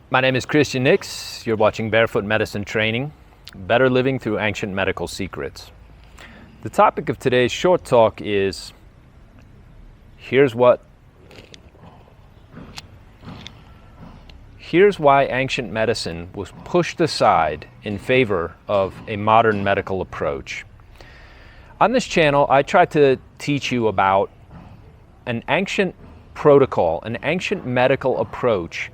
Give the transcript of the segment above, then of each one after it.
My name is Christian Nix. You're watching Barefoot Medicine Training, Better Living Through Ancient Medical Secrets. The topic of today's short talk is, here's why ancient medicine was pushed aside in favor of a modern medical approach. On this channel, I try to teach you about an ancient protocol, an ancient medical approach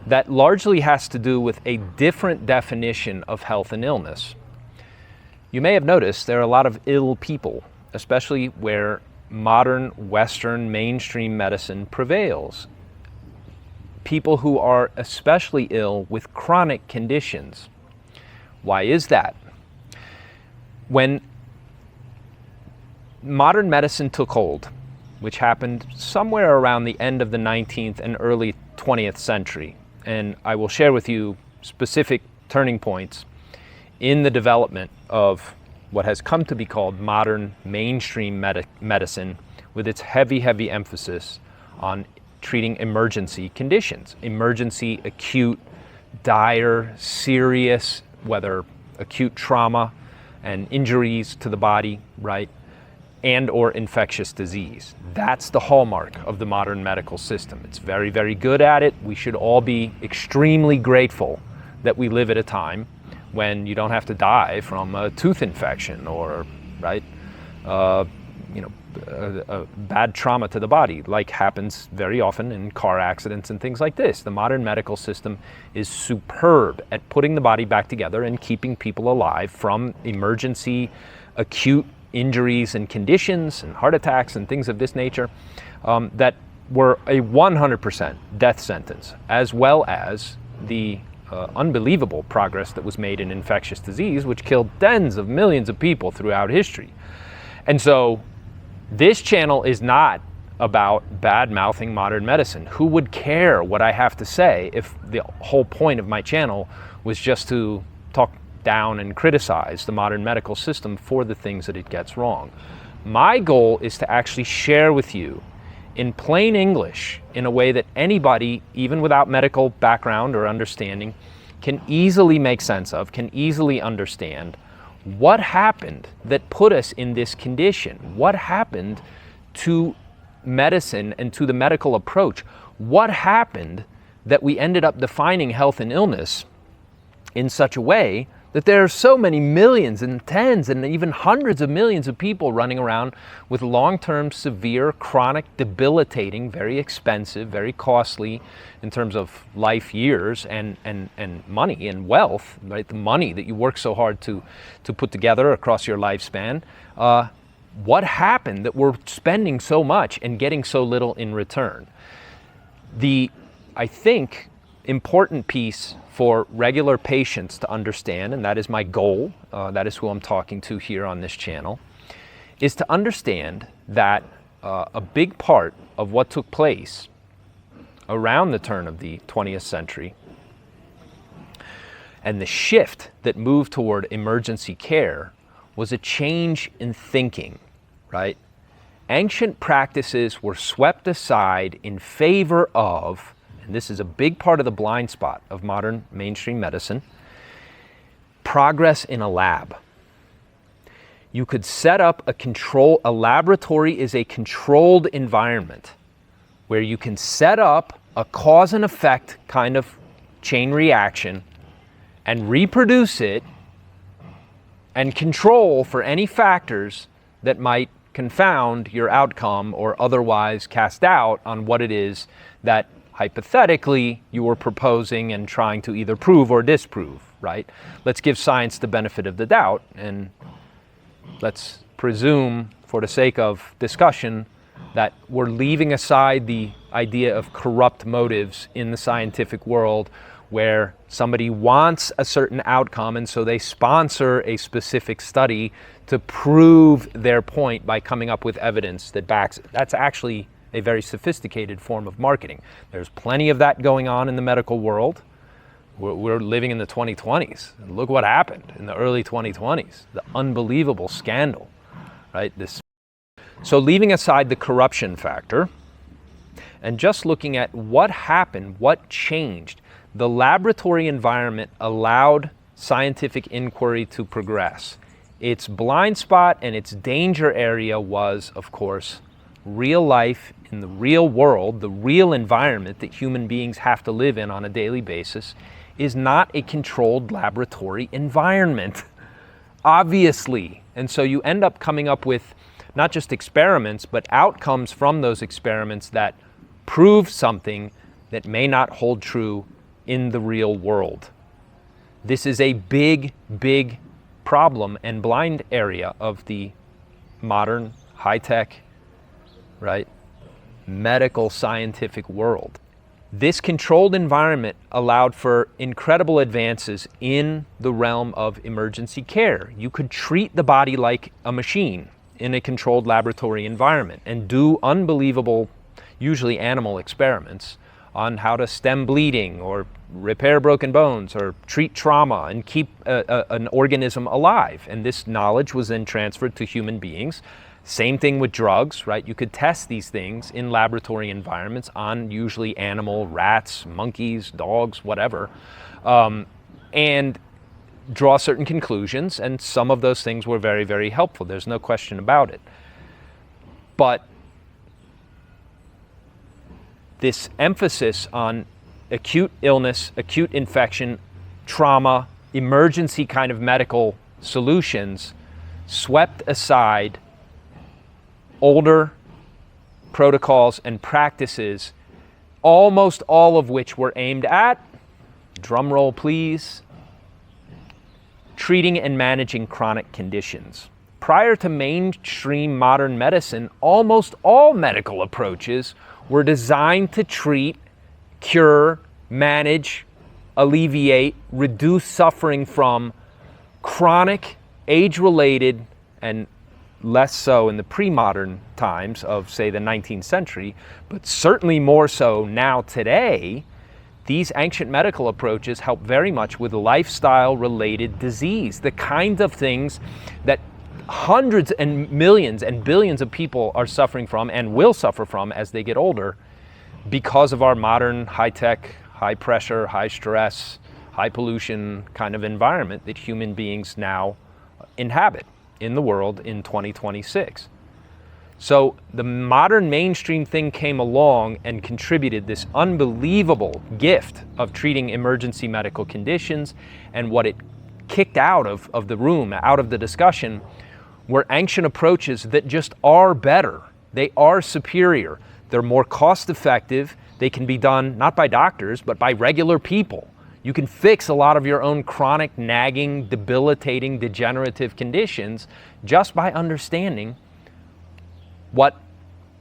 that largely has to do with a different definition of health and illness. You may have noticed there are a lot of ill people, especially where modern Western mainstream medicine prevails. People who are especially ill with chronic conditions. Why is that? When modern medicine took hold, which happened somewhere around the end of the 19th and early 20th century, and I will share with you specific turning points in the development of what has come to be called modern mainstream medicine, with its heavy emphasis on treating emergency conditions. Emergency, acute, dire, serious, whether acute trauma and injuries to the body, right? And or infectious disease. That's the hallmark of the modern medical system. It's very, very good at it. We should all be extremely grateful that we live at a time when you don't have to die from a tooth infection or, right, a bad trauma to the body, like happens very often in car accidents and things like this. The modern medical system is superb at putting the body back together and keeping people alive from emergency, acute injuries and conditions and heart attacks and things of this nature that were a 100% death sentence, as well as the unbelievable progress that was made in infectious disease, which killed tens of millions of people throughout history. And so this channel is not about bad-mouthing modern medicine. Who would care what I have to say if the whole point of my channel was just to talk down and criticize the modern medical system for the things that it gets wrong? My goal is to actually share with you in plain English, in a way that anybody, even without medical background or understanding, can easily make sense of, can easily understand what happened that put us in this condition. What happened to medicine and to the medical approach? What happened that we ended up defining health and illness in such a way that there are so many millions and tens and even hundreds of millions of people running around with long-term, severe, chronic, debilitating, very expensive, very costly in terms of life years and money and wealth, right? The money that you work so hard to put together across your lifespan. What happened that we're spending so much and getting so little in return? I think, important piece for regular patients to understand, and that is my goal, that is who I'm talking to here on this channel, is to understand that a big part of what took place around the turn of the 20th century and the shift that moved toward emergency care was a change in thinking, right? Ancient practices were swept aside in favor of, and this is a big part of the blind spot of modern mainstream medicine, progress in a lab. You could set up a laboratory is a controlled environment where you can set up a cause and effect kind of chain reaction and reproduce it and control for any factors that might confound your outcome or otherwise cast doubt on what it is that hypothetically you were proposing and trying to either prove or disprove, right? Let's give science the benefit of the doubt, and let's presume, for the sake of discussion, that we're leaving aside the idea of corrupt motives in the scientific world, where somebody wants a certain outcome and so they sponsor a specific study to prove their point by coming up with evidence that backs it. That's actually a very sophisticated form of marketing. There's plenty of that going on in the medical world. We're living in the 2020s. Look what happened in the early 2020s. The unbelievable scandal, right? So leaving aside the corruption factor and just looking at what happened, what changed, the laboratory environment allowed scientific inquiry to progress. Its blind spot and its danger area was, of course, real life in the real world, the real environment that human beings have to live in on a daily basis, is not a controlled laboratory environment, obviously. And so you end up coming up with not just experiments, but outcomes from those experiments that prove something that may not hold true in the real world. This is a big, big problem and blind area of the modern, high-tech, right, medical scientific world. This controlled environment allowed for incredible advances in the realm of emergency care. You could treat the body like a machine in a controlled laboratory environment and do unbelievable, usually animal experiments on how to stem bleeding or repair broken bones or treat trauma and keep an organism alive. And this knowledge was then transferred to human beings. Same thing with drugs, right? You could test these things in laboratory environments on usually animal, rats, monkeys, dogs, whatever, and draw certain conclusions. And some of those things were very, very helpful. There's no question about it. But this emphasis on acute illness, acute infection, trauma, emergency kind of medical solutions swept aside older protocols and practices, almost all of which were aimed at, drum roll please, treating and managing chronic conditions. Prior to mainstream modern medicine, almost all medical approaches were designed to treat, cure, manage, alleviate, reduce suffering from chronic, age-related, and less so in the pre-modern times of, say, the 19th century, but certainly more so now today, these ancient medical approaches help very much with lifestyle-related disease, the kinds of things that hundreds and millions and billions of people are suffering from and will suffer from as they get older because of our modern, high-tech, high-pressure, high-stress, high-pollution kind of environment that human beings now inhabit in the world in 2026. So the modern mainstream thing came along and contributed this unbelievable gift of treating emergency medical conditions, and what it kicked out of the room, out of the discussion, were ancient approaches that just are better. They are superior. They're more cost effective. They can be done not by doctors, but by regular people. You can fix a lot of your own chronic, nagging, debilitating, degenerative conditions just by understanding what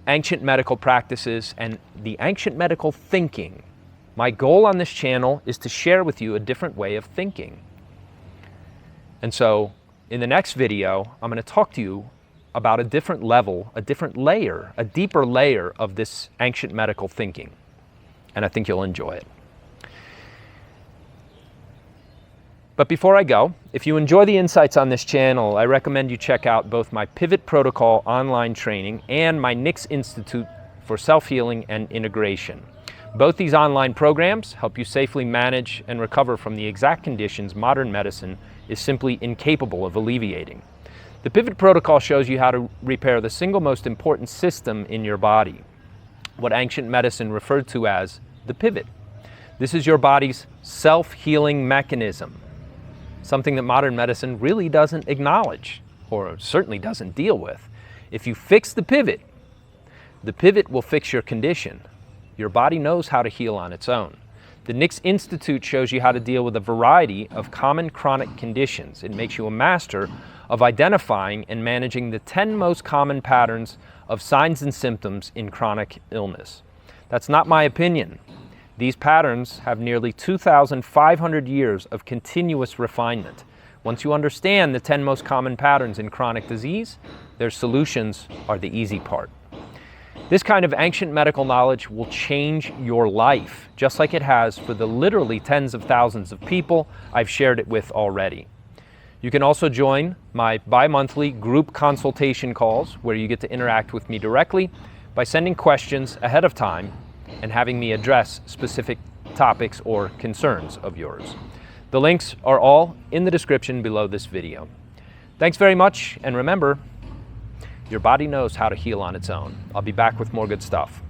ancient medical practices and the ancient medical thinking. My goal on this channel is to share with you a different way of thinking. And so in the next video, I'm going to talk to you about a different level, a different layer, a deeper layer of this ancient medical thinking. And I think you'll enjoy it. But before I go, if you enjoy the insights on this channel, I recommend you check out both my Pivot Protocol online training and my Nix Institute for Self-Healing and Integration. Both these online programs help you safely manage and recover from the exact conditions modern medicine is simply incapable of alleviating. The Pivot Protocol shows you how to repair the single most important system in your body, what ancient medicine referred to as the pivot. This is your body's self-healing mechanism, something that modern medicine really doesn't acknowledge, or certainly doesn't deal with. If you fix the pivot will fix your condition. Your body knows how to heal on its own. The Nix Institute shows you how to deal with a variety of common chronic conditions. It makes you a master of identifying and managing the 10 most common patterns of signs and symptoms in chronic illness. That's not my opinion. These patterns have nearly 2,500 years of continuous refinement. Once you understand the 10 most common patterns in chronic disease, their solutions are the easy part. This kind of ancient medical knowledge will change your life, just like it has for the literally tens of thousands of people I've shared it with already. You can also join my bi-monthly group consultation calls, where you get to interact with me directly by sending questions ahead of time and having me address specific topics or concerns of yours. The links are all in the description below this video. Thanks very much, and remember, your body knows how to heal on its own. I'll be back with more good stuff.